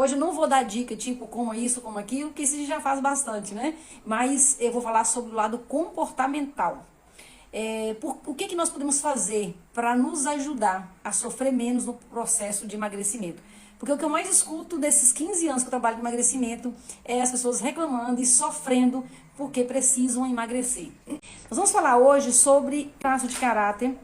Hoje eu não vou dar dica tipo como isso, como aquilo, porque isso a gente já faz bastante, né? Mas eu vou falar sobre o lado comportamental. O que nós podemos fazer para nos ajudar a sofrer menos no processo de emagrecimento? Porque o que eu mais escuto desses 15 anos que eu trabalho de emagrecimento é as pessoas reclamando e sofrendo porque precisam emagrecer. Nós vamos falar hoje sobre traço de caráter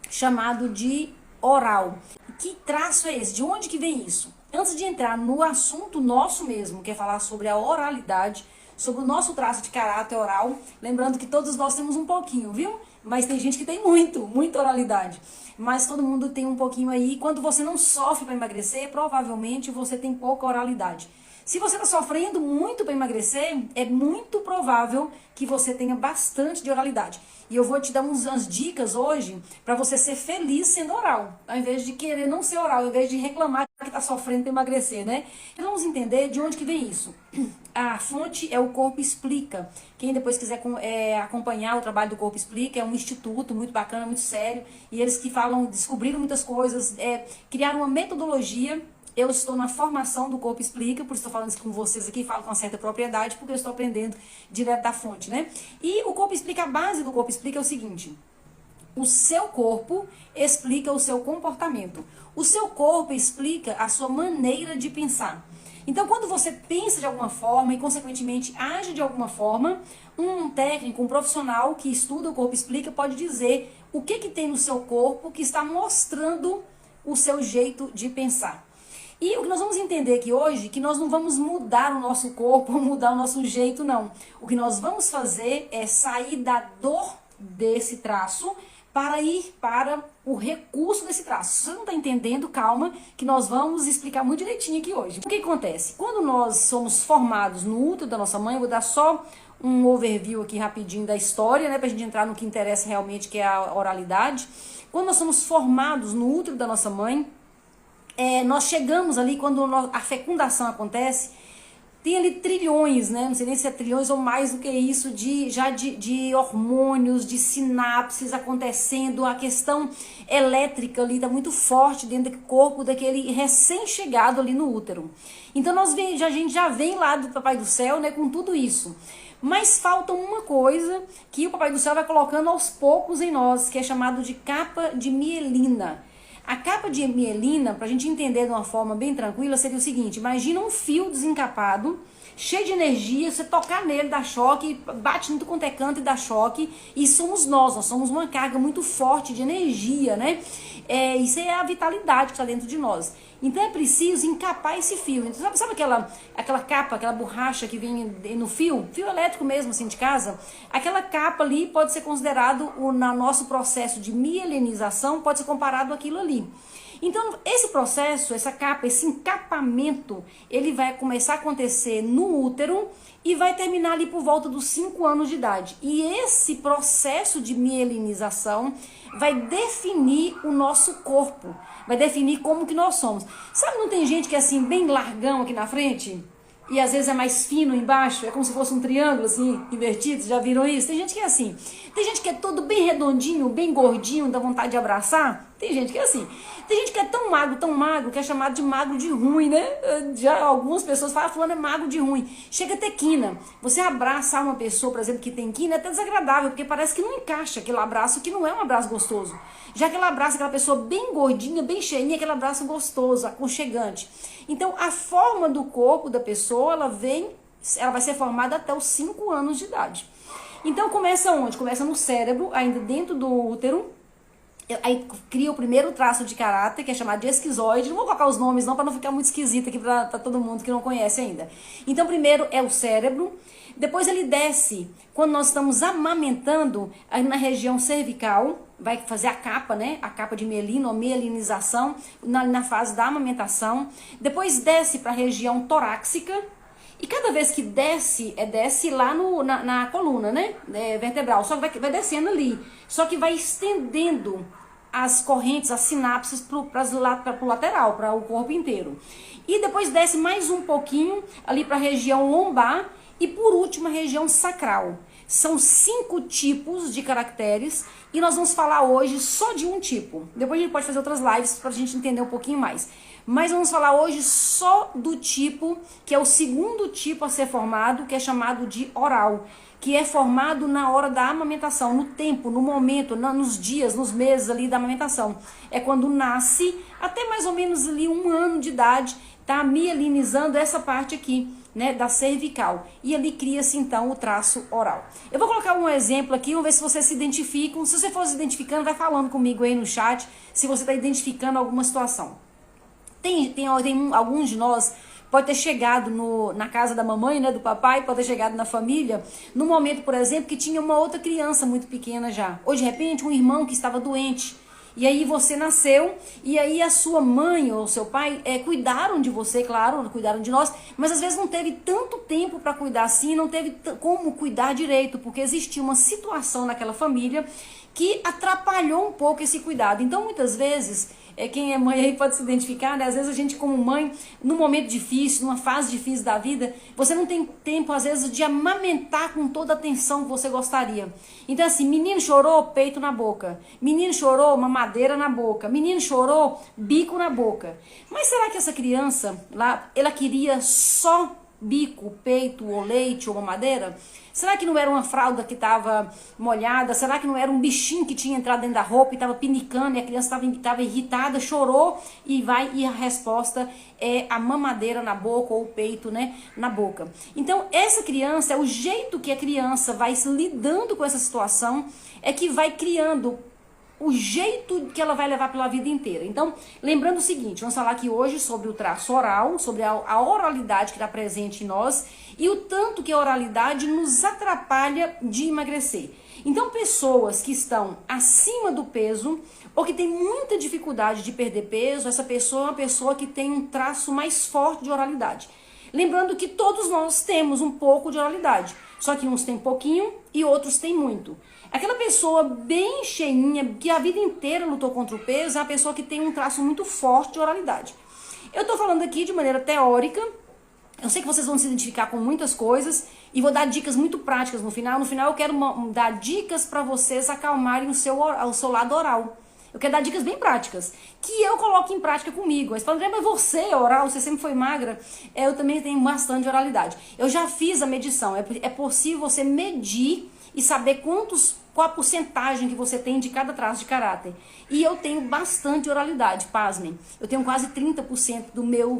chamado de oral. Que traço é esse? De onde que vem isso? Antes de entrar no assunto nosso mesmo, que é falar sobre a oralidade, sobre o nosso traço de caráter oral, lembrando que todos nós temos um pouquinho, viu? Mas tem gente que tem muita oralidade. Mas todo mundo tem um pouquinho aí. Quando você não sofre para emagrecer, provavelmente você tem pouca oralidade. Se você está sofrendo muito para emagrecer, é muito provável que você tenha bastante de oralidade. E eu vou te dar umas dicas hoje para você ser feliz sendo oral, ao invés de querer não ser oral, ao invés de reclamar que está sofrendo para emagrecer, né? Então vamos entender de onde que vem isso. A fonte é o Corpo Explica. Quem depois quiser acompanhar o trabalho do Corpo Explica, é um instituto muito bacana, muito sério, e eles que falam, descobriram muitas coisas, criaram uma metodologia. Eu estou na formação do Corpo Explica, por isso estou falando isso com vocês aqui, falo com uma certa propriedade, porque eu estou aprendendo direto da fonte, né? E o Corpo Explica, a base do Corpo Explica é o seguinte: o seu corpo explica o seu comportamento. O seu corpo explica a sua maneira de pensar. Então, quando você pensa de alguma forma e, consequentemente, age de alguma forma, um técnico, um profissional que estuda o Corpo Explica pode dizer o que tem no seu corpo que está mostrando o seu jeito de pensar. E o que nós vamos entender aqui hoje, que nós não vamos mudar o nosso corpo, mudar o nosso jeito, não. O que nós vamos fazer é sair da dor desse traço para ir para o recurso desse traço. Se você não está entendendo, calma, que nós vamos explicar muito direitinho aqui hoje. O que acontece? Quando nós somos formados no útero da nossa mãe, eu vou dar só um overview aqui rapidinho da história, né, para a gente entrar no que interessa realmente, que é a oralidade. Quando nós somos formados no útero da nossa mãe, nós chegamos ali, quando a fecundação acontece, tem ali trilhões, né? Não sei nem se é trilhões ou mais do que isso, de hormônios, de sinapses acontecendo, a questão elétrica ali está muito forte dentro do corpo daquele recém-chegado ali no útero. Então a gente já vem lá do Papai do Céu, né, com tudo isso. Mas falta uma coisa que o Papai do Céu vai colocando aos poucos em nós, que é chamado de capa de mielina. A capa de mielina, para a gente entender de uma forma bem tranquila, seria o seguinte: imagina um fio desencapado, cheio de energia, você tocar nele, dá choque, bate muito quanto é canto e dá choque, e somos nós somos uma carga muito forte de energia, né? Isso é a vitalidade que está dentro de nós. Então é preciso encapar esse fio. Então, sabe aquela capa, aquela borracha que vem no fio elétrico mesmo, assim, de casa? Aquela capa ali pode ser considerado, no nosso processo de mielinização, pode ser comparado àquilo ali. Então, esse processo, essa capa, esse encapamento, ele vai começar a acontecer no útero e vai terminar ali por volta dos 5 anos de idade. E esse processo de mielinização vai definir o nosso corpo, vai definir como que nós somos. Sabe, não tem gente que é assim, bem largão aqui na frente? E às vezes é mais fino embaixo, é como se fosse um triângulo assim, invertido, já viram isso? Tem gente que é assim. Tem gente que é todo bem redondinho, bem gordinho, dá vontade de abraçar. Tem gente que é assim. Tem gente que é tão magro, que é chamado de magro de ruim, né? Já algumas pessoas falam, fulano é magro de ruim. Chega a ter quina. Você abraçar uma pessoa, por exemplo, que tem quina, é até desagradável, porque parece que não encaixa aquele abraço, que não é um abraço gostoso. Já aquele abraço, aquela pessoa bem gordinha, bem cheinha, aquele abraço gostoso, aconchegante. Então, a forma do corpo da pessoa, ela vai ser formada até os 5 anos de idade. Então, começa onde? Começa no cérebro, ainda dentro do útero. Aí cria o primeiro traço de caráter, que é chamado de esquizoide. Não vou colocar os nomes não, para não ficar muito esquisito aqui para todo mundo que não conhece ainda. Então, primeiro é o cérebro. Depois ele desce, quando nós estamos amamentando, aí na região cervical, vai fazer a capa, né? A capa de mielina ou mielinização, na fase da amamentação. Depois desce para a região torácica. E cada vez que desce, desce lá na coluna, né? Vertebral. Só que vai descendo ali. Só que vai estendendo as correntes, as sinapses para o lateral, para o corpo inteiro. E depois desce mais um pouquinho ali para a região lombar e por último a região sacral. São 5 tipos de caracteres e nós vamos falar hoje só de um tipo. Depois a gente pode fazer outras lives para a gente entender um pouquinho mais. Mas vamos falar hoje só do tipo, que é o segundo tipo a ser formado, que é chamado de oral, que é formado na hora da amamentação, no tempo, no momento, nos dias, nos meses ali da amamentação. É quando nasce, até mais ou menos ali 1 ano de idade, tá mielinizando essa parte aqui, né, da cervical. E ali cria-se então o traço oral. Eu vou colocar um exemplo aqui, vamos ver se vocês se identificam. Se você for se identificando, vai falando comigo aí no chat, se você está identificando alguma situação. Tem alguns de nós pode ter chegado na casa da mamãe, né, do papai, pode ter chegado na família, no momento, por exemplo, que tinha uma outra criança muito pequena já. Ou de repente um irmão que estava doente. E aí você nasceu, e aí a sua mãe ou seu pai cuidaram de você, claro, cuidaram de nós, mas às vezes não teve tanto tempo para cuidar assim, não teve como cuidar direito, porque existia uma situação naquela família que atrapalhou um pouco esse cuidado. Então, muitas vezes, quem é mãe aí pode se identificar, né? Às vezes a gente como mãe, num momento difícil, numa fase difícil da vida, você não tem tempo às vezes de amamentar com toda a atenção que você gostaria. Então assim, menino chorou, peito na boca. Menino chorou, mamadeira na boca. Menino chorou, bico na boca. Mas será que essa criança lá, ela queria só bico, peito, ou leite, ou mamadeira? Será que não era uma fralda que estava molhada? Será que não era um bichinho que tinha entrado dentro da roupa e estava pinicando e a criança estava irritada, chorou e a resposta é a mamadeira na boca ou o peito, né, na boca. Então essa criança, é o jeito que a criança vai se lidando com essa situação, é que vai criando o jeito que ela vai levar pela vida inteira. Então, lembrando o seguinte, vamos falar aqui hoje sobre o traço oral, sobre a oralidade que está presente em nós e o tanto que a oralidade nos atrapalha de emagrecer. Então, pessoas que estão acima do peso ou que tem muita dificuldade de perder peso, essa pessoa é uma pessoa que tem um traço mais forte de oralidade. Lembrando que todos nós temos um pouco de oralidade, só que uns têm pouquinho e outros têm muito. Aquela pessoa bem cheinha, que a vida inteira lutou contra o peso, é a pessoa que tem um traço muito forte de oralidade. Eu tô falando aqui de maneira teórica, eu sei que vocês vão se identificar com muitas coisas e vou dar dicas muito práticas no final. No final eu quero dar dicas para vocês acalmarem o seu lado oral. Eu quero dar dicas bem práticas, que eu coloco em prática comigo. Aí você fala, André, mas você é oral, você sempre foi magra. Eu também tenho bastante oralidade. Eu já fiz a medição, é possível você medir e saber qual a porcentagem que você tem de cada traço de caráter. E eu tenho bastante oralidade, pasmem. Eu tenho quase 30%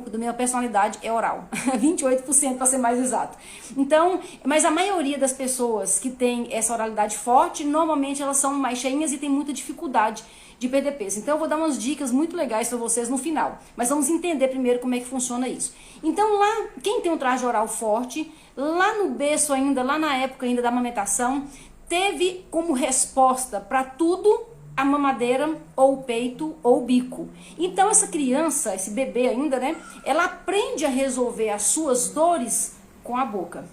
da minha personalidade é oral. 28% para ser mais exato. Então, mas a maioria das pessoas que tem essa oralidade forte, normalmente elas são mais cheinhas e tem muita dificuldade de perder peso. Então eu vou dar umas dicas muito legais para vocês no final. Mas vamos entender primeiro como é que funciona isso. Então lá, quem tem um traje oral forte, lá no berço ainda, lá na época ainda da amamentação, teve como resposta para tudo a mamadeira, ou o peito, ou o bico. Então essa criança, esse bebê ainda, né, ela aprende a resolver as suas dores com a boca.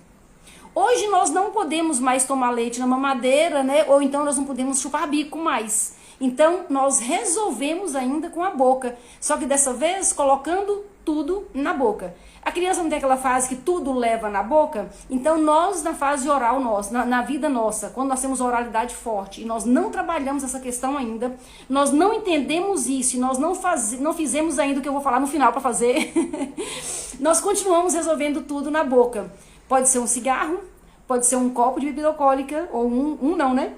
Hoje nós não podemos mais tomar leite na mamadeira, né, ou então nós não podemos chupar bico mais. Então nós resolvemos ainda com a boca, só que dessa vez colocando tudo na boca. A criança não tem aquela fase que tudo leva na boca? Então nós na fase oral nossa, na vida nossa, quando nós temos a oralidade forte e nós não trabalhamos essa questão ainda, nós não entendemos isso e nós não fizemos ainda o que eu vou falar no final para fazer, nós continuamos resolvendo tudo na boca. Pode ser um cigarro, pode ser um copo de bebida alcoólica, ou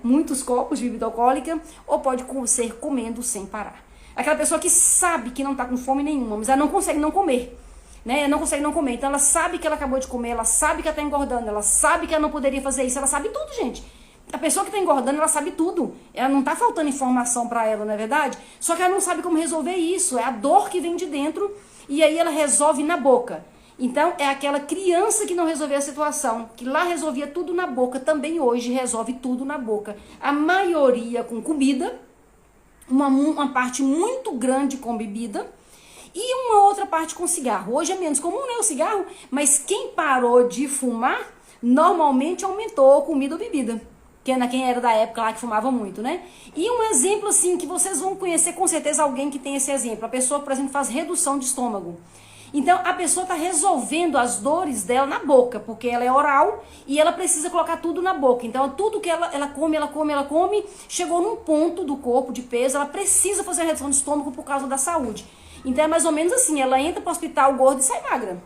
muitos copos de bebida alcoólica, ou pode ser comendo sem parar. Aquela pessoa que sabe que não está com fome nenhuma, mas ela não consegue não comer. Né? Não consegue não comer, então ela sabe que ela acabou de comer, ela sabe que ela está engordando, ela sabe que ela não poderia fazer isso, ela sabe tudo, gente. A pessoa que está engordando, ela sabe tudo, ela não está faltando informação para ela, não é verdade? Só que ela não sabe como resolver isso, é a dor que vem de dentro e aí ela resolve na boca. Então é aquela criança que não resolveu a situação, que lá resolvia tudo na boca, também hoje resolve tudo na boca. A maioria com comida, uma parte muito grande com bebida, e uma outra parte com cigarro. Hoje é menos comum, né, o cigarro, mas quem parou de fumar, normalmente aumentou comida ou bebida. Quem era da época lá que fumava muito, né? E um exemplo, assim, que vocês vão conhecer com certeza alguém que tem esse exemplo. A pessoa, por exemplo, faz redução de estômago. Então, a pessoa está resolvendo as dores dela na boca, porque ela é oral e ela precisa colocar tudo na boca. Então, tudo que ela come, chegou num ponto do corpo de peso, ela precisa fazer a redução de estômago por causa da saúde. Então é mais ou menos assim, ela entra pro hospital gorda e sai magra.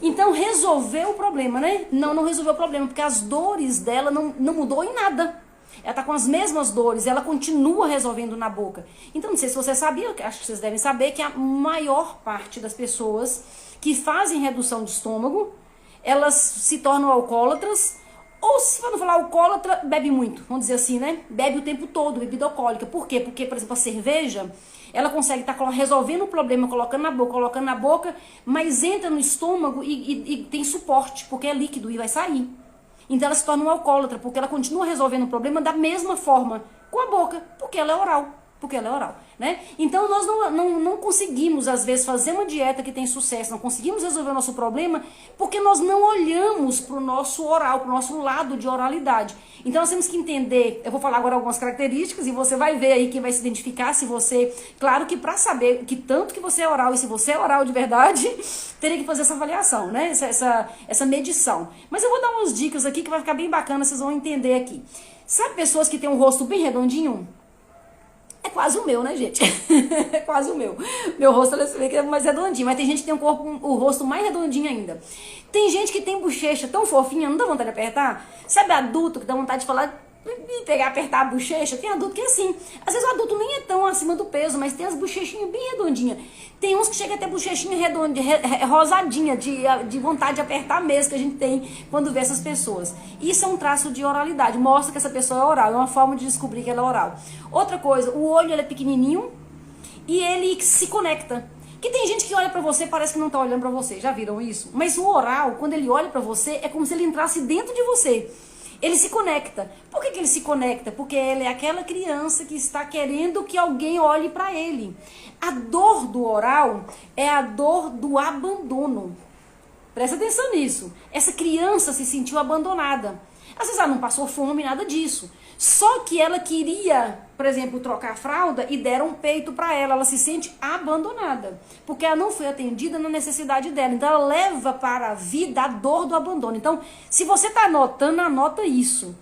Então resolveu o problema, né? Não, não resolveu o problema, porque as dores dela não mudou em nada. Ela tá com as mesmas dores, ela continua resolvendo na boca. Então não sei se você sabia, acho que vocês devem saber que a maior parte das pessoas que fazem redução de estômago, elas se tornam alcoólatras, ou se for não falar alcoólatra, bebe muito, vamos dizer assim, né? Bebe o tempo todo, bebida alcoólica. Por quê? Porque, por exemplo, a cerveja, ela consegue estar resolvendo o problema, colocando na boca, mas entra no estômago e tem suporte, porque é líquido e vai sair. Então ela se torna um alcoólatra, porque ela continua resolvendo o problema da mesma forma, com a boca, porque ela é oral. Porque ela é oral, né? Então nós não conseguimos, às vezes, fazer uma dieta que tem sucesso, não conseguimos resolver o nosso problema, porque nós não olhamos para o nosso oral, para o nosso lado de oralidade. Então nós temos que entender, eu vou falar agora algumas características e você vai ver aí quem vai se identificar, se você, claro que para saber que tanto que você é oral e se você é oral de verdade, teria que fazer essa avaliação, né? Essa medição. Mas eu vou dar umas dicas aqui que vai ficar bem bacana, vocês vão entender aqui. Sabe pessoas que têm um rosto bem redondinho? É quase o meu, né, gente? É quase o meu. Meu rosto é mais redondinho, mas tem gente que tem o rosto mais redondinho ainda. Tem gente que tem bochecha tão fofinha, não dá vontade de apertar? Sabe adulto que dá vontade de falar, apertar a bochecha? Tem adulto que é assim. Às vezes o adulto nem é tão acima do peso, mas tem as bochechinhas bem redondinhas. Tem uns que chegam a ter bochechinha redondinha, rosadinha, de vontade de apertar mesmo, que a gente tem quando vê essas pessoas. Isso é um traço de oralidade, mostra que essa pessoa é oral, é uma forma de descobrir que ela é oral. Outra coisa, o olho ele é pequenininho e ele se conecta. Que tem gente que olha pra você e parece que não tá olhando pra você, já viram isso? Mas o oral, quando ele olha pra você, é como se ele entrasse dentro de você. Ele se conecta. Por que ele se conecta? Porque ele é aquela criança que está querendo que alguém olhe para ele. A dor do oral é a dor do abandono. Presta atenção nisso. Essa criança se sentiu abandonada. Às vezes ela não passou fome, nada disso. Só que ela queria, por exemplo, trocar a fralda e deram um peito para ela. Ela se sente abandonada, porque ela não foi atendida na necessidade dela. Então ela leva para a vida a dor do abandono. Então, se você está anotando, anota isso.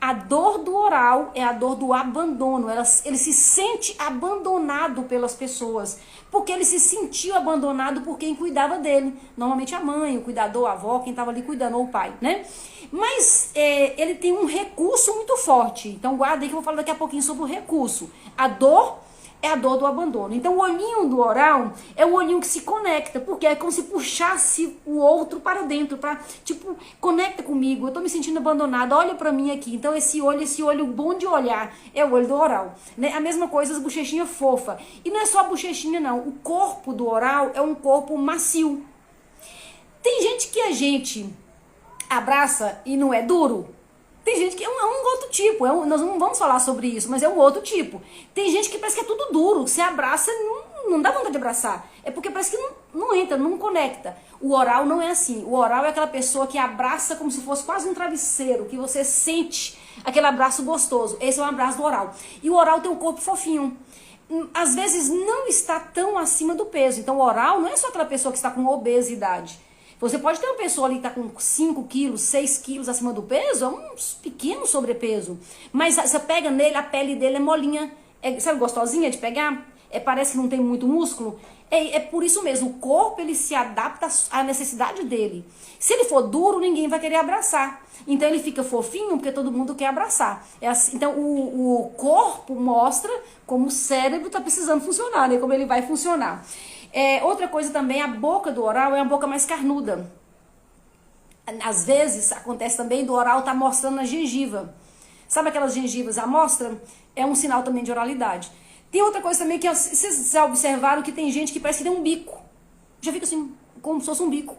A dor do oral é a dor do abandono. Ele se sente abandonado pelas pessoas, porque ele se sentiu abandonado por quem cuidava dele. Normalmente a mãe, o cuidador, a avó, quem estava ali cuidando, ou o pai, né? Mas ele tem um recurso muito forte. Então guarda aí que eu vou falar daqui a pouquinho sobre o recurso. A dor é a dor do abandono. Então o olhinho do oral é o olhinho que se conecta, porque é como se puxasse o outro para dentro, para tipo, conecta comigo, eu tô me sentindo abandonada, olha para mim aqui. Então esse olho bom de olhar é o olho do oral, né? A mesma coisa as bochechinhas fofa. E não é só a bochechinha não, o corpo do oral é um corpo macio. Tem gente que a gente abraça e não é duro. Tem gente que é um outro tipo, nós não vamos falar sobre isso, mas é um outro tipo. Tem gente que parece que é tudo duro, você abraça e não dá vontade de abraçar. É porque parece que não entra, não conecta. O oral não é assim. O oral é aquela pessoa que abraça como se fosse quase um travesseiro, que você sente aquele abraço gostoso. Esse é um abraço do oral. E o oral tem um corpo fofinho. Às vezes não está tão acima do peso. Então o oral não é só aquela pessoa que está com obesidade. Você pode ter uma pessoa ali que está com 5 quilos, 6 quilos acima do peso, é um pequeno sobrepeso. Mas você pega nele, a pele dele é molinha, sabe, gostosinha de pegar? Parece que não tem muito músculo. É por isso mesmo, o corpo ele se adapta à necessidade dele. Se ele for duro, ninguém vai querer abraçar. Então ele fica fofinho porque todo mundo quer abraçar. Assim, então o corpo mostra como o cérebro está precisando funcionar, né? Como ele vai funcionar. Outra coisa também, a boca do oral é uma boca mais carnuda. Às vezes, acontece também do oral estar mostrando a gengiva. Sabe aquelas gengivas à mostra? É um sinal também de oralidade. Tem outra coisa também que vocês já observaram que tem gente que parece que tem um bico. Já fica assim, como se fosse um bico.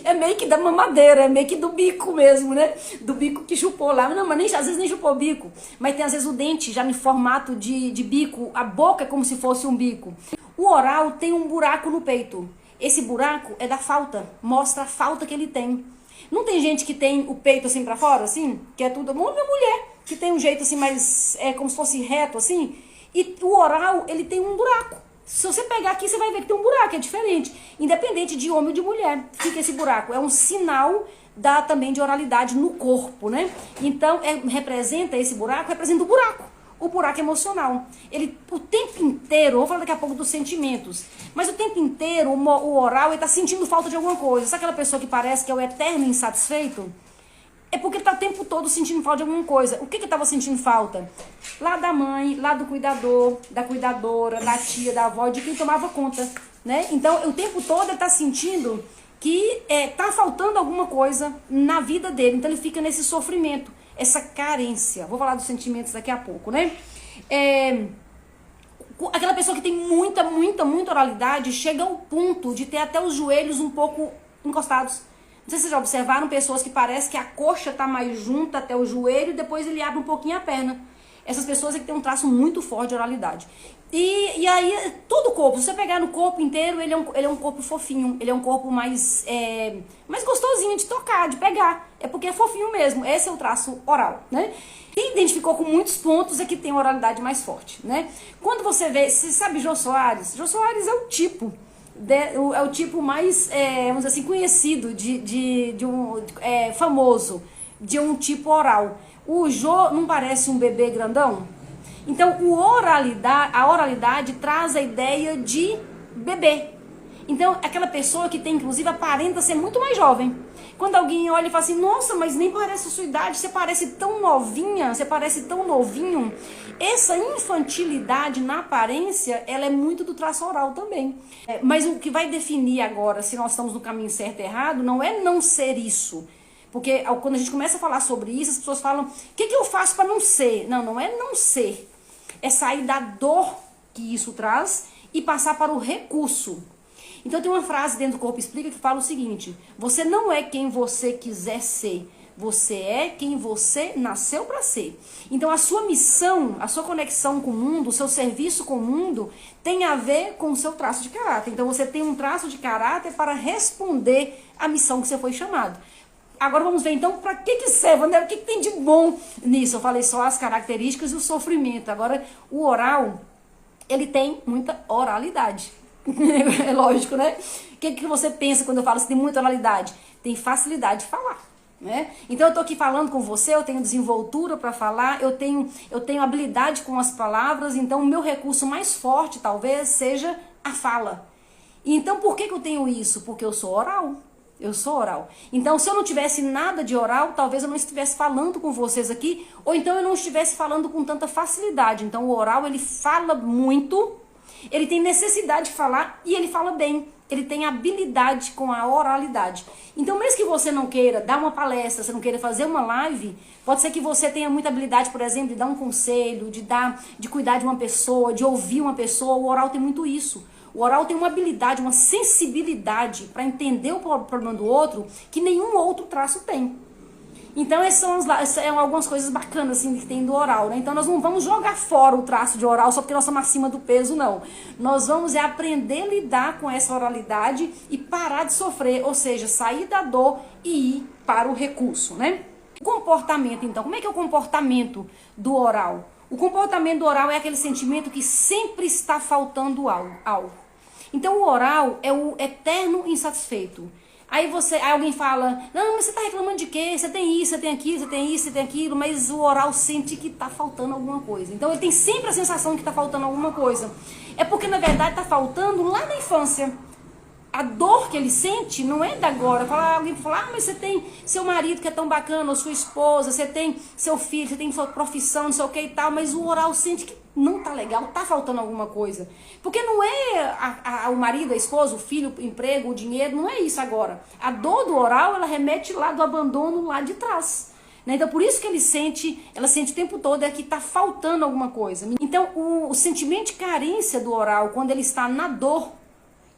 É meio que da mamadeira, é meio que do bico mesmo, né? Do bico que chupou lá. Não, mas às vezes nem chupou o bico. Mas tem às vezes o dente já em formato de bico. A boca é como se fosse um bico. O oral tem um buraco no peito. Esse buraco é da falta, mostra a falta que ele tem. Não tem gente que tem o peito assim pra fora, assim? Que é tudo, uma mulher que tem um jeito assim mais, como se fosse reto assim. E o oral, ele tem um buraco. Se você pegar aqui, você vai ver que tem um buraco, é diferente. Independente de homem ou de mulher, fica esse buraco. É um sinal também de oralidade no corpo, né? Então, representa esse buraco, representa o buraco. o buraco emocional. Ele, o tempo inteiro, vou falar daqui a pouco dos sentimentos, mas o tempo inteiro o oral, ele tá sentindo falta de alguma coisa. Sabe aquela pessoa que parece que é o eterno insatisfeito? É porque tá o tempo todo sentindo falta de alguma coisa. O que que tava sentindo falta? Lá da mãe, lá do cuidador, da cuidadora, da tia, da avó, de quem tomava conta, né? Então, o tempo todo ele tá sentindo que tá faltando alguma coisa na vida dele. Então, ele fica nesse sofrimento, essa carência. Vou falar dos sentimentos daqui a pouco, né? Aquela pessoa que tem muita oralidade chega ao ponto de ter até os joelhos um pouco encostados. Não sei se vocês já observaram pessoas que parece que a coxa tá mais junta até o joelho e depois ele abre um pouquinho a perna. Essas pessoas é que tem um traço muito forte de oralidade. E aí, todo o corpo, se você pegar no corpo inteiro, ele é um corpo fofinho, ele é um corpo mais gostosinho de tocar, de pegar. É porque é fofinho mesmo, esse é o traço oral, né? Quem identificou com muitos pontos é que tem a oralidade mais forte, né? Quando você vê, você sabe Jô Soares? Jô Soares é o tipo... é o tipo mais, vamos dizer assim, conhecido, famoso, de um tipo oral. O Jô não parece um bebê grandão? Então, a oralidade traz a ideia de bebê. Então, aquela pessoa que tem, inclusive, aparenta ser muito mais jovem. Quando alguém olha e fala assim, nossa, mas nem parece a sua idade, você parece tão novinha, você parece tão novinho. Essa infantilidade na aparência, ela é muito do traço oral também. Mas o que vai definir agora se nós estamos no caminho certo ou errado, não é não ser isso. Porque quando a gente começa a falar sobre isso, as pessoas falam, o que eu faço para não ser? Não, não é não ser. É sair da dor que isso traz e passar para o recurso. Então tem uma frase dentro do Corpo Explica que fala o seguinte, você não é quem você quiser ser, você é quem você nasceu para ser. Então a sua missão, a sua conexão com o mundo, o seu serviço com o mundo tem a ver com o seu traço de caráter. Então você tem um traço de caráter para responder à missão que você foi chamado. Agora vamos ver então para que serve, né? O que tem de bom nisso. Eu falei só as características e o sofrimento. Agora o oral, ele tem muita oralidade. É lógico, né? O que você pensa quando eu falo que tem muita oralidade? Tem facilidade de falar, né? Então eu tô aqui falando com você, eu tenho desenvoltura para falar, eu tenho habilidade com as palavras, então o meu recurso mais forte talvez seja a fala. Então por que eu tenho isso? Porque eu sou oral. Eu sou oral. Então, se eu não tivesse nada de oral, talvez eu não estivesse falando com vocês aqui, ou então eu não estivesse falando com tanta facilidade. Então, o oral, ele fala muito, ele tem necessidade de falar e ele fala bem. Ele tem habilidade com a oralidade. Então, mesmo que você não queira dar uma palestra, você não queira fazer uma live, pode ser que você tenha muita habilidade, por exemplo, de dar um conselho, de cuidar de uma pessoa, de ouvir uma pessoa. O oral tem muito isso. O oral tem uma habilidade, uma sensibilidade para entender o problema do outro que nenhum outro traço tem. Então essas são algumas coisas bacanas assim, que tem do oral, né? Então nós não vamos jogar fora o traço de oral só porque nós estamos acima do peso, não. Nós vamos aprender a lidar com essa oralidade e parar de sofrer, ou seja, sair da dor e ir para o recurso, né? O comportamento, então, como é que é o comportamento do oral? O comportamento do oral é aquele sentimento que sempre está faltando algo. Então o oral é o eterno insatisfeito. Aí alguém fala, não, mas você está reclamando de quê? Você tem isso, você tem aquilo, você tem isso, você tem aquilo, mas o oral sente que está faltando alguma coisa. Então ele tem sempre a sensação que está faltando alguma coisa. É porque na verdade está faltando lá na infância. A dor que ele sente não é da agora. Alguém fala, mas você tem seu marido que é tão bacana, ou sua esposa, você tem seu filho, você tem sua profissão, não sei o que e tal, mas o oral sente que não tá legal, tá faltando alguma coisa. Porque não é o marido, a esposa, o filho, o emprego, o dinheiro, não é isso agora. A dor do oral, ela remete lá do abandono lá de trás. Né? Então por isso que ela sente o tempo todo que tá faltando alguma coisa. Então o sentimento de carência do oral, quando ele está na dor,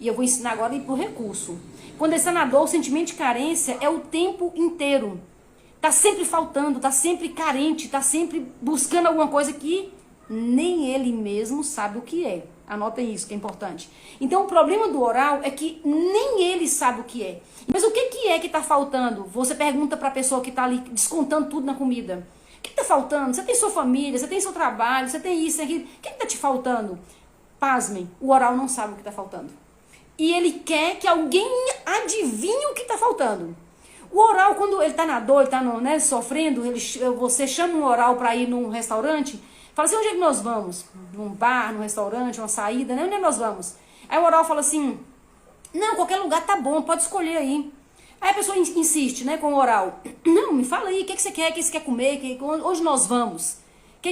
e eu vou ensinar agora a ir pro recurso. Quando ele está na dor, o sentimento de carência é o tempo inteiro. Tá sempre faltando, tá sempre carente, tá sempre buscando alguma coisa que nem ele mesmo sabe o que é. Anotem isso, que é importante. Então o problema do oral é que nem ele sabe o que é. Mas o que é que tá faltando? Você pergunta pra pessoa que tá ali descontando tudo na comida. O que tá faltando? Você tem sua família, você tem seu trabalho, você tem isso, aquilo. O que tá te faltando? Pasmem, o oral não sabe o que tá faltando. E ele quer que alguém adivinhe o que está faltando. O oral, quando ele está na dor, ele está sofrendo, você chama um oral para ir num restaurante, Fala assim, onde é que nós vamos? Num bar, num restaurante, uma saída, né? Onde é que nós vamos? Aí o oral fala assim, não, qualquer lugar tá bom, pode escolher aí. Aí a pessoa insiste, né, com o oral. Não, me fala aí, o que, que você quer? O que você quer comer? Onde nós vamos?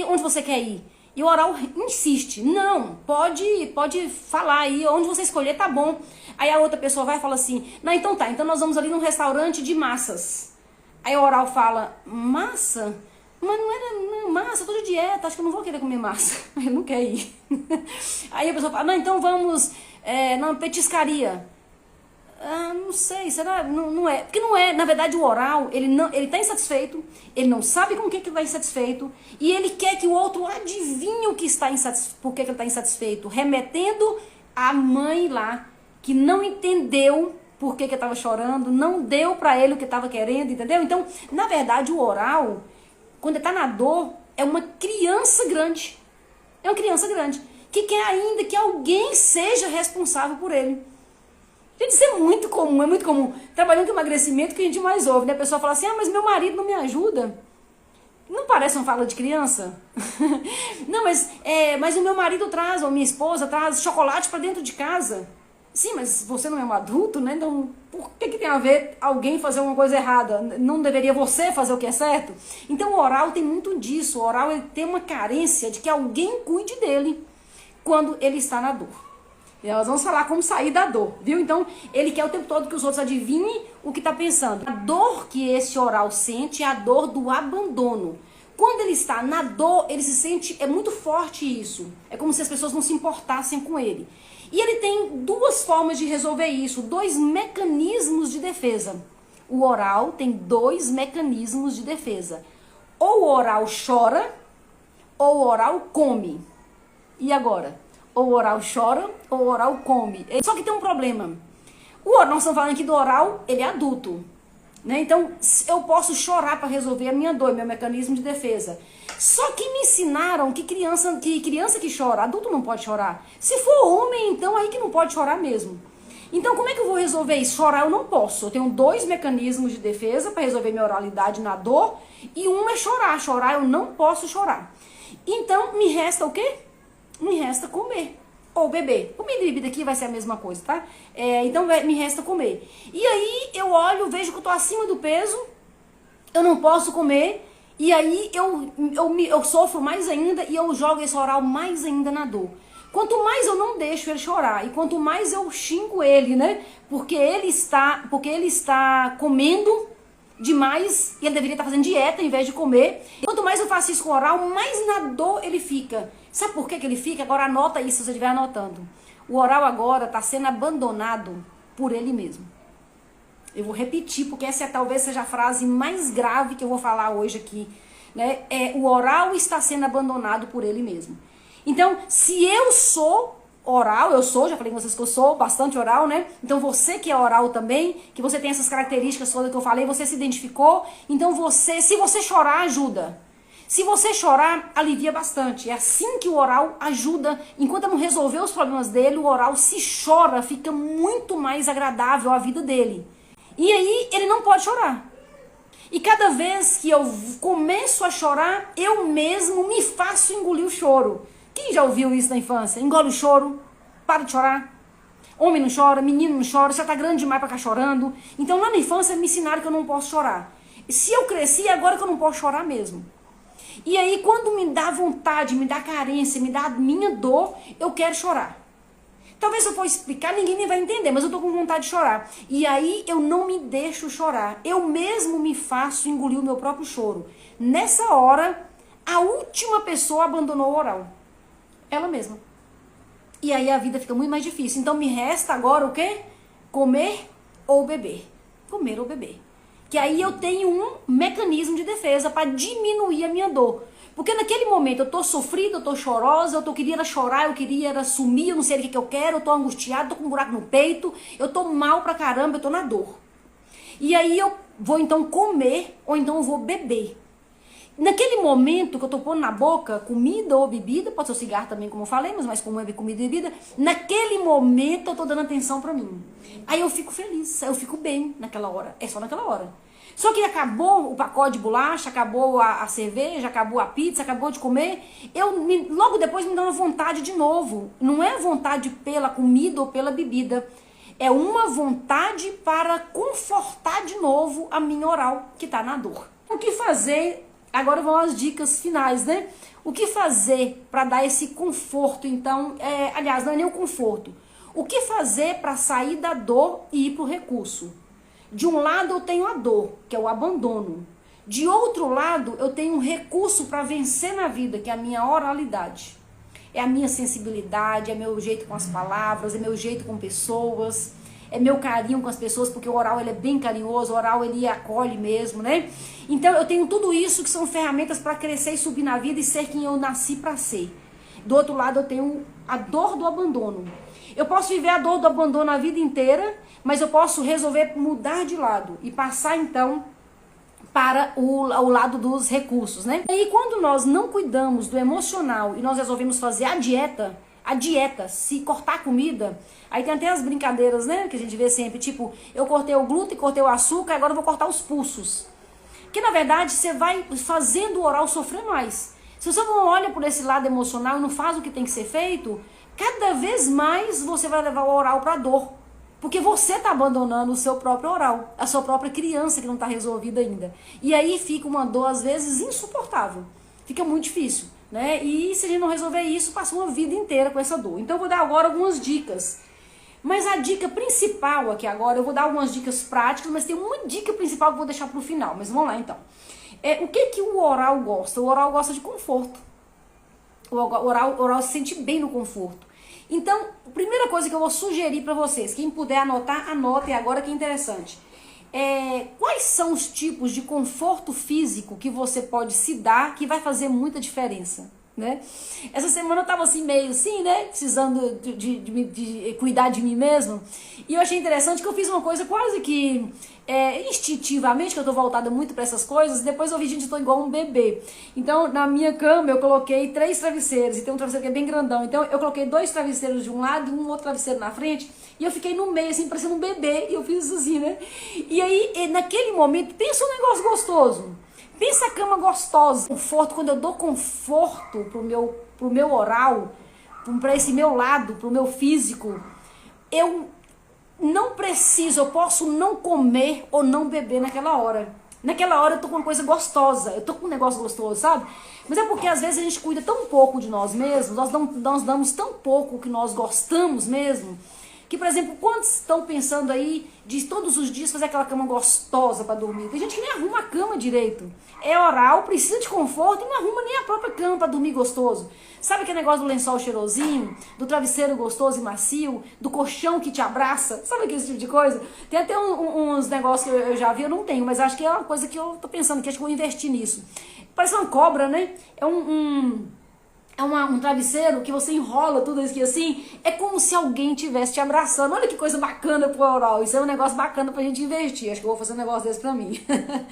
Onde você quer ir? E o oral insiste. Não, pode falar aí, onde você escolher tá bom. Aí a outra pessoa vai e fala assim, não, então tá, então nós vamos ali num restaurante de massas. Aí o oral fala, massa? Mas não era massa, eu tô de dieta, acho que eu não vou querer comer massa. Eu não quero ir. Aí a pessoa fala, não, então vamos na petiscaria. Ah, não sei, será? Não é. Porque não é, na verdade o oral, ele tá insatisfeito, ele não sabe com o que ele está insatisfeito, e ele quer que o outro adivinhe o que está por que ele está insatisfeito, remetendo a mãe lá, que não entendeu por que ele estava chorando, não deu para ele o que estava querendo, entendeu? Então, na verdade, o oral, quando ele está na dor, é uma criança grande. É uma criança grande, que quer ainda que alguém seja responsável por ele. Gente, isso é muito comum, é muito comum. Trabalhando com emagrecimento, que a gente mais ouve, né? A pessoa fala assim, ah, mas meu marido não me ajuda. Não parece uma fala de criança? Não, mas o meu marido traz, ou minha esposa traz chocolate para dentro de casa. Sim, mas você não é um adulto, né? Então, por que tem a ver alguém fazer uma coisa errada? Não deveria você fazer o que é certo? Então, o oral tem muito disso. O oral ele tem uma carência de que alguém cuide dele quando ele está na dor. E nós vamos falar como sair da dor, viu? Então, ele quer o tempo todo que os outros adivinhem o que está pensando. A dor que esse oral sente é a dor do abandono. Quando ele está na dor, ele se sente, é muito forte isso. É como se as pessoas não se importassem com ele. E ele tem duas formas de resolver isso, dois mecanismos de defesa. O oral tem dois mecanismos de defesa. Ou o oral chora, ou o oral come. E agora? Ou o oral chora, ou o oral come. Só que tem um problema. Nós estamos falando aqui do oral, ele é adulto. Né? Então, eu posso chorar para resolver a minha dor, meu mecanismo de defesa. Só que me ensinaram que criança que chora, adulto não pode chorar. Se for homem, então aí que não pode chorar mesmo. Então, como é que eu vou resolver isso? Chorar eu não posso. Eu tenho dois mecanismos de defesa para resolver minha oralidade na dor. E um é chorar. Chorar eu não posso chorar. Então, me resta o quê? Me resta comer ou beber. Comida e bebida aqui vai ser a mesma coisa, tá? Então me resta comer. E aí eu olho, vejo que eu tô acima do peso, eu não posso comer, e aí eu sofro mais ainda e eu jogo esse oral mais ainda na dor. Quanto mais eu não deixo ele chorar e quanto mais eu xingo ele, né? Porque ele está comendo demais e ele deveria estar fazendo dieta em vez de comer. Quanto mais eu faço isso com o oral, mais na dor ele fica. Sabe por que ele fica? Agora anota isso se você estiver anotando. O oral agora está sendo abandonado por ele mesmo. Eu vou repetir, porque essa talvez seja a frase mais grave que eu vou falar hoje aqui. Né? O oral está sendo abandonado por ele mesmo. Então, se eu sou oral, já falei com vocês que eu sou bastante oral, né? Então você que é oral também, que você tem essas características todas que eu falei, você se identificou, então se você chorar, ajuda. Se você chorar, alivia bastante. É assim que o oral ajuda. Enquanto eu não resolver os problemas dele, o oral, se chora, fica muito mais agradável a vida dele. E aí, ele não pode chorar. E cada vez que eu começo a chorar, eu mesmo me faço engolir o choro. Quem já ouviu isso na infância? Engole o choro, para de chorar. Homem não chora, menino não chora, já tá grande demais pra ficar chorando. Então lá na infância me ensinaram que eu não posso chorar. Se eu cresci, agora que eu não posso chorar mesmo. E aí quando me dá vontade, me dá carência, me dá a minha dor, eu quero chorar. Talvez se eu for explicar, ninguém nem vai entender, mas eu tô com vontade de chorar. E aí eu não me deixo chorar. Eu mesmo me faço engolir o meu próprio choro. Nessa hora, a última pessoa abandonou o oral. Ela mesma. E aí a vida fica muito mais difícil. Então me resta agora o quê? Comer ou beber. Comer ou beber. Que aí eu tenho um mecanismo de defesa para diminuir a minha dor. Porque naquele momento eu tô sofrida, eu tô chorosa, eu queria chorar, eu queria sumir, eu não sei o que eu quero, eu tô angustiada, tô com um buraco no peito, eu tô mal pra caramba, eu tô na dor. E aí eu vou então comer ou então eu vou beber. naquele momento que eu tô pondo na boca comida ou bebida, pode ser o cigarro também, como eu falei, mas mais comum é comida e bebida, naquele momento eu tô dando atenção pra mim. Aí eu fico feliz, eu fico bem naquela hora, é só naquela hora. Só que acabou o pacote de bolacha, acabou a cerveja, acabou a pizza, acabou de comer, logo depois me dá uma vontade de novo. Não é vontade pela comida ou pela bebida, é uma vontade para confortar de novo a minha oral que tá na dor. O que fazer? Agora vão as dicas finais, né? O que fazer para dar esse conforto, então, aliás, não é nem o conforto. O que fazer para sair da dor e ir para o recurso? De um lado eu tenho a dor, que é o abandono. De outro lado eu tenho um recurso para vencer na vida, que é a minha oralidade. É a minha sensibilidade, é meu jeito com as palavras, é meu jeito com pessoas, é meu carinho com as pessoas, porque o oral ele é bem carinhoso, o oral ele acolhe mesmo, né? Então eu tenho tudo isso que são ferramentas para crescer e subir na vida e ser quem eu nasci para ser. Do outro lado eu tenho a dor do abandono. Eu posso viver a dor do abandono a vida inteira, mas eu posso resolver mudar de lado e passar então para o lado dos recursos, né? E aí, quando nós não cuidamos do emocional e nós resolvemos fazer a dieta, se cortar a comida, aí tem até as brincadeiras, né, que a gente vê sempre, tipo, eu cortei o glúten, cortei o açúcar, agora eu vou cortar os pulsos. Que na verdade você vai fazendo o oral sofrer mais. Se você não olha por esse lado emocional e não faz o que tem que ser feito, cada vez mais você vai levar o oral para dor. Porque você está abandonando o seu próprio oral, a sua própria criança que não está resolvida ainda. E aí fica uma dor, às vezes, insuportável. Fica muito difícil, né? E se a gente não resolver isso, passa uma vida inteira com essa dor. Então eu vou dar agora algumas dicas. Mas a dica principal aqui agora, eu vou dar algumas dicas práticas, mas tem uma dica principal que eu vou deixar para o final. Mas vamos lá então. O que o oral gosta? O oral gosta de conforto. O oral se sente bem no conforto. Então, a primeira coisa que eu vou sugerir para vocês, quem puder anotar, anote agora que é interessante. Quais são os tipos de conforto físico que você pode se dar que vai fazer muita diferença, né? Essa semana eu tava assim, meio assim, né? Precisando de cuidar de mim mesmo. E eu achei interessante que eu fiz uma coisa quase que instintivamente, que eu tô voltada muito para essas coisas, e depois eu vi, gente, eu tô igual um bebê. Então, na minha cama, eu coloquei 3 travesseiros, e tem um travesseiro que é bem grandão. Então, eu coloquei 2 travesseiros de um lado e um outro travesseiro na frente, e eu fiquei no meio, assim, parecendo um bebê, e eu fiz isso assim, né? E aí, naquele momento, pensa um negócio gostoso. Pensa a cama gostosa. Conforto, quando eu dou conforto pro meu oral, para esse meu lado, pro meu físico, eu não preciso, eu posso não comer ou não beber naquela hora. Naquela hora eu tô com uma coisa gostosa, eu tô com um negócio gostoso, sabe? Mas é porque às vezes a gente cuida tão pouco de nós mesmos, nós damos tão pouco que nós gostamos mesmo, que, por exemplo, quantos estão pensando aí de todos os dias fazer aquela cama gostosa para dormir? Tem gente que nem arruma a cama direito. É oral, precisa de conforto e não arruma nem a própria cama para dormir gostoso. Sabe aquele negócio do lençol cheirosinho, do travesseiro gostoso e macio, do colchão que te abraça? Sabe aquele tipo de coisa? Tem até uns negócios que eu já vi, eu não tenho, mas acho que é uma coisa que eu tô pensando, que acho que eu vou investir nisso. Parece uma cobra, né? É um travesseiro que você enrola tudo isso aqui assim, é como se alguém estivesse te abraçando. Olha que coisa bacana pro oral. Isso é um negócio bacana pra gente investir. Acho que eu vou fazer um negócio desse pra mim.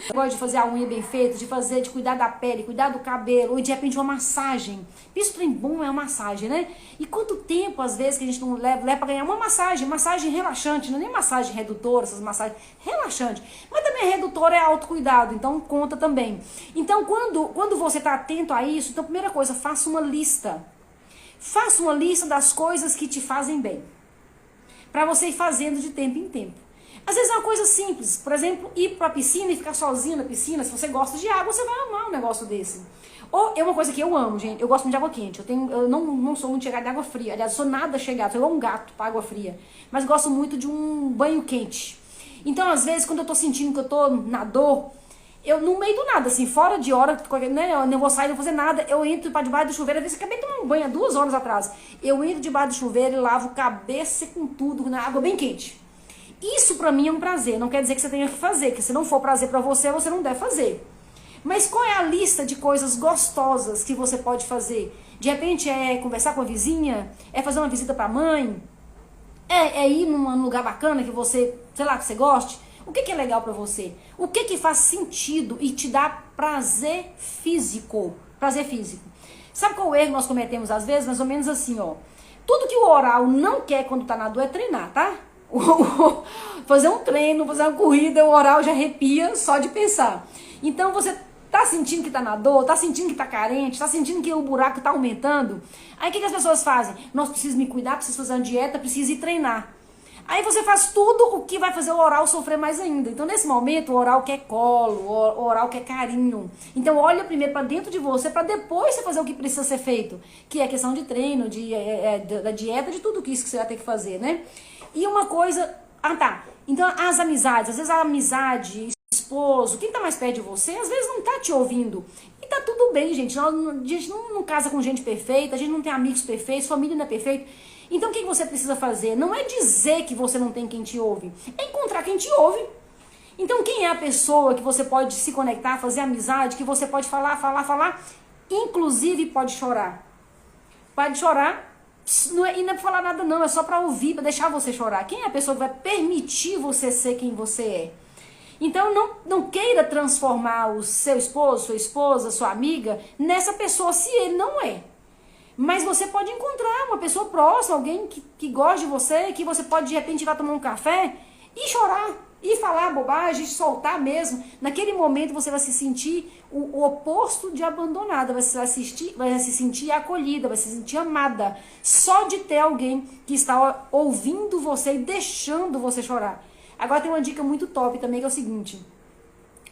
Eu gosto de fazer a unha bem feita, de cuidar da pele, cuidar do cabelo, ou de repente uma massagem. Isso trem bom é uma massagem, né? E quanto tempo, às vezes, que a gente não leva pra ganhar uma massagem relaxante, não é nem massagem redutora, essas massagens relaxante. Mas também redutora é autocuidado, então conta também. Então, quando você tá atento a isso, então, primeira coisa, faça uma lista. Faça uma lista das coisas que te fazem bem, para você ir fazendo de tempo em tempo. Às vezes é uma coisa simples, por exemplo, ir para a piscina e ficar sozinho na piscina. Se você gosta de água, você vai amar um negócio desse. Ou é uma coisa que eu amo, gente, eu gosto muito de água quente. Eu não sou muito chegada de água fria. Aliás, eu sou nada chegada, sou igual um gato para água fria. Mas gosto muito de um banho quente. Então, às vezes, quando eu tô sentindo que eu tô na dor, eu, no meio do nada, assim, fora de hora, né, eu não vou sair, não vou fazer nada, eu entro para debaixo do chuveiro, às vezes eu acabei de tomar um banho há 2 horas atrás, eu entro debaixo do chuveiro e lavo cabeça com tudo, na água bem quente. Isso pra mim é um prazer, não quer dizer que você tenha que fazer, que se não for prazer pra você, você não deve fazer. Mas qual é a lista de coisas gostosas que você pode fazer? De repente é conversar com a vizinha, é fazer uma visita pra mãe, é ir num lugar bacana que você, sei lá, que você goste, O que é legal para você? O que faz sentido e te dá prazer físico? Prazer físico. Sabe qual o erro que nós cometemos às vezes? Mais ou menos assim, ó. Tudo que o oral não quer quando tá na dor é treinar, tá? Fazer um treino, fazer uma corrida, o oral já arrepia só de pensar. Então você tá sentindo que tá na dor, tá sentindo que tá carente, tá sentindo que o buraco tá aumentando. Aí o que as pessoas fazem? Nós precisamos me cuidar, preciso fazer uma dieta, preciso ir treinar. Aí você faz tudo o que vai fazer o oral sofrer mais ainda. Então nesse momento o oral quer colo, o oral quer carinho. Então olha primeiro para dentro de você para depois você fazer o que precisa ser feito. Que é questão de treino, da dieta, de tudo isso que você vai ter que fazer, né? E uma coisa... Ah, tá. Então as amizades, às vezes a amizade, esposo, quem tá mais perto de você, às vezes não tá te ouvindo. E tá tudo bem, gente. A gente não casa com gente perfeita, a gente não tem amigos perfeitos, família não é perfeita. Então o que você precisa fazer? Não é dizer que você não tem quem te ouve, é encontrar quem te ouve. Então quem é a pessoa que você pode se conectar, fazer amizade, que você pode falar, inclusive pode chorar. Pode chorar, e não é pra falar nada não, é só pra ouvir, pra deixar você chorar. Quem é a pessoa que vai permitir você ser quem você é? Então não queira transformar o seu esposo, sua esposa, sua amiga nessa pessoa se ele não é. Mas você pode encontrar uma pessoa próxima, alguém que gosta de você, que você pode de repente ir lá tomar um café e chorar, e falar bobagem, soltar mesmo. Naquele momento você vai se sentir o oposto de abandonada, vai se sentir acolhida, vai se sentir amada, só de ter alguém que está ouvindo você e deixando você chorar. Agora tem uma dica muito top também, que é o seguinte: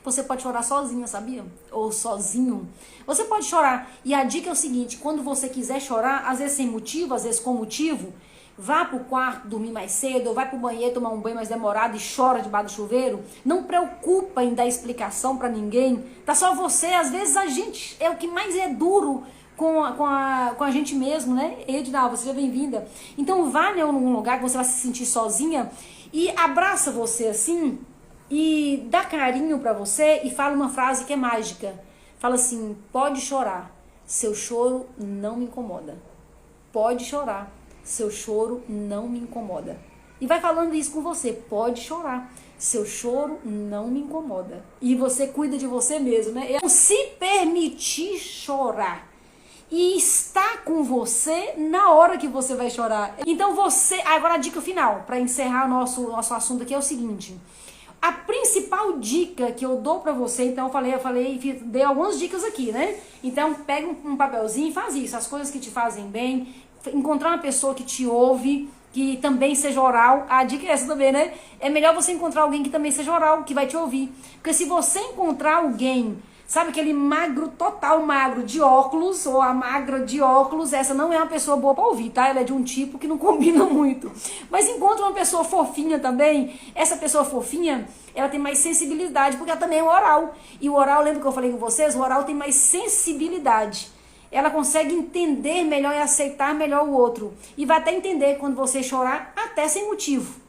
você pode chorar sozinha, sabia? Ou sozinho. Você pode chorar. E a dica é o seguinte: quando você quiser chorar, às vezes sem motivo, às vezes com motivo, vá pro quarto dormir mais cedo, ou vai pro banheiro tomar um banho mais demorado e chora debaixo do chuveiro. Não preocupa em dar explicação pra ninguém. Tá só você. Às vezes a gente é o que mais é duro com a gente mesmo, né? Edna, você seja bem-vinda. Então vá, né, num lugar que você vai se sentir sozinha e abraça você assim e dá carinho pra você e fala uma frase que é mágica. Fala assim: pode chorar, seu choro não me incomoda. Pode chorar, seu choro não me incomoda. E vai falando isso com você: pode chorar, seu choro não me incomoda. E você cuida de você mesmo, né? Então, se permitir chorar e estar com você na hora que você vai chorar. Então você... Agora a dica final, para encerrar nosso assunto aqui, é o seguinte: a principal dica que eu dou pra você, então eu falei, dei algumas dicas aqui, né? Então pega um papelzinho e faz isso, as coisas que te fazem bem, encontrar uma pessoa que te ouve, que também seja oral. A dica é essa também, né? É melhor você encontrar alguém que também seja oral, que vai te ouvir. Porque se você encontrar alguém, sabe aquele magro, total magro de óculos, ou a magra de óculos, essa não é uma pessoa boa pra ouvir, tá? Ela é de um tipo que não combina muito. Mas encontra uma pessoa fofinha também. Essa pessoa fofinha, ela tem mais sensibilidade, porque ela também é oral. E o oral, lembra que eu falei com vocês? O oral tem mais sensibilidade. Ela consegue entender melhor e aceitar melhor o outro. E vai até entender quando você chorar, até sem motivo.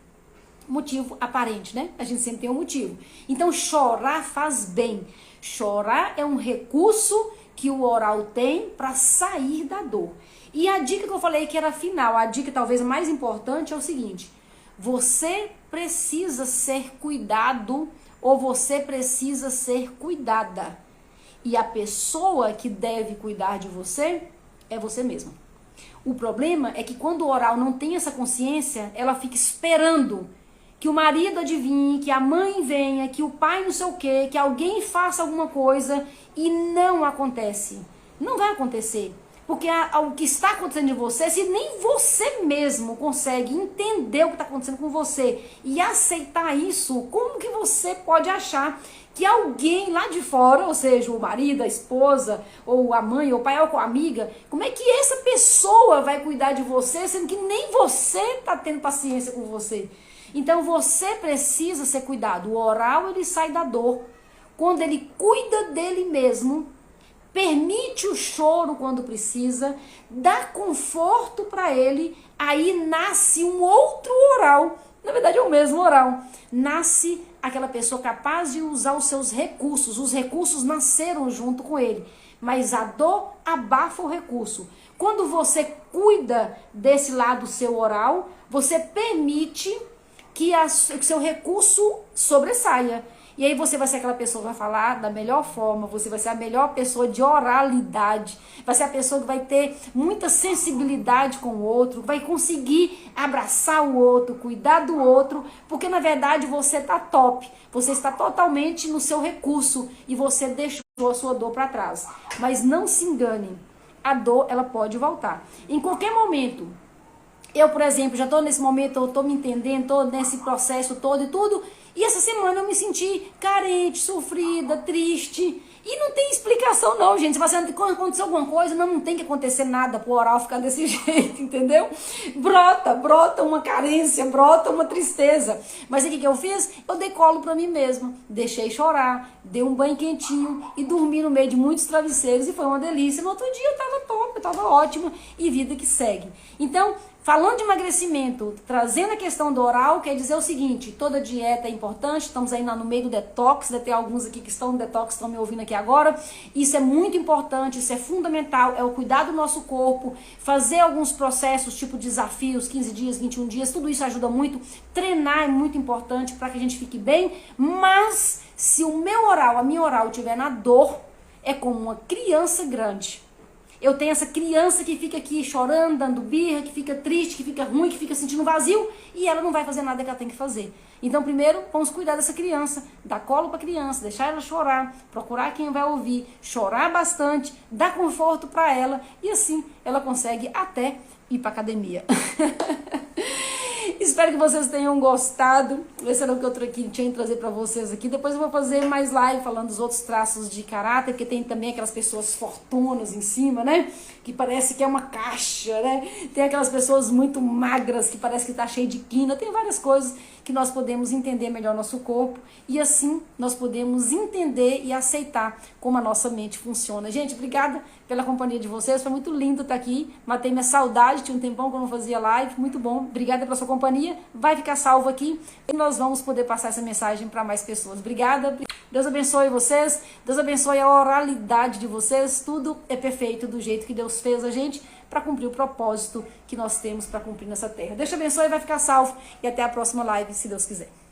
Motivo aparente, né? A gente sempre tem um motivo. Então chorar faz bem. Chorar é um recurso que o oral tem para sair da dor. E a dica que eu falei que era final, a dica talvez mais importante é o seguinte: você precisa ser cuidado ou você precisa ser cuidada. E a pessoa que deve cuidar de você é você mesma. O problema é que quando o oral não tem essa consciência, ela fica esperando que o marido adivinhe, que a mãe venha, que o pai não sei o quê, que alguém faça alguma coisa, e não acontece. Não vai acontecer. Porque o que está acontecendo em você, se nem você mesmo consegue entender o que está acontecendo com você e aceitar isso, como que você pode achar que alguém lá de fora, ou seja, o marido, a esposa, ou a mãe, ou o pai, ou a amiga, como é que essa pessoa vai cuidar de você, sendo que nem você está tendo paciência com você? Então você precisa ser cuidado. O oral, ele sai da dor quando ele cuida dele mesmo, permite o choro quando precisa, dá conforto para ele, aí nasce um outro oral. Na verdade é o mesmo oral. Nasce aquela pessoa capaz de usar os seus recursos. Os recursos nasceram junto com ele, mas a dor abafa o recurso. Quando você cuida desse lado seu oral, você permite que o seu recurso sobressaia. E aí você vai ser aquela pessoa que vai falar da melhor forma, você vai ser a melhor pessoa de oralidade, vai ser a pessoa que vai ter muita sensibilidade com o outro, vai conseguir abraçar o outro, cuidar do outro, porque na verdade você está top, você está totalmente no seu recurso e você deixou a sua dor para trás. Mas não se engane, a dor ela pode voltar. Em qualquer momento, eu, por exemplo, já estou nesse momento, eu estou me entendendo, estou nesse processo todo e tudo, e essa semana eu me senti carente, sofrida, triste, e não tem explicação não, gente. Se você aconteceu alguma coisa, não tem que acontecer nada pro oral ficar desse jeito, entendeu? Brota uma carência, brota uma tristeza. Mas o que eu fiz? Eu dei colo pra mim mesma, deixei chorar, dei um banho quentinho e dormi no meio de muitos travesseiros e foi uma delícia. No outro dia eu tava top, eu tava ótima e vida que segue. Então, falando de emagrecimento, trazendo a questão do oral, quer dizer o seguinte, toda dieta é importante, estamos aí no meio do detox, deve ter alguns aqui que estão no detox, estão me ouvindo aqui agora, isso é muito importante, isso é fundamental, é o cuidar do nosso corpo, fazer alguns processos, tipo desafios, 15 dias, 21 dias, tudo isso ajuda muito, treinar é muito importante para que a gente fique bem, mas se o meu oral, a minha oral estiver na dor, é como uma criança grande. Eu tenho essa criança que fica aqui chorando, dando birra, que fica triste, que fica ruim, que fica sentindo vazio e ela não vai fazer nada que ela tem que fazer. Então, primeiro, vamos cuidar dessa criança, dar colo para a criança, deixar ela chorar, procurar quem vai ouvir, chorar bastante, dar conforto para ela e assim ela consegue até ir para academia. Espero que vocês tenham gostado. Esse era o que eu tinha que trazer para vocês aqui. Depois eu vou fazer mais live falando dos outros traços de caráter, porque tem também aquelas pessoas fortunas em cima, né? Que parece que é uma caixa, né? Tem aquelas pessoas muito magras que parece que tá cheio de quina. Tem várias coisas que nós podemos entender melhor nosso corpo e assim nós podemos entender e aceitar como a nossa mente funciona. Gente, obrigada pela companhia de vocês. Foi muito lindo estar aqui. Matei minha saudade, tinha um tempão que eu não fazia live. Muito bom. Obrigada pela sua companhia. Vai ficar salvo aqui e nós vamos poder passar essa mensagem para mais pessoas. Obrigada. Deus abençoe vocês. Deus abençoe a oralidade de vocês. Tudo é perfeito do jeito que Deus fez a gente para cumprir o propósito que nós temos para cumprir nessa terra. Deus te abençoe, vai ficar salvo e até a próxima live, se Deus quiser.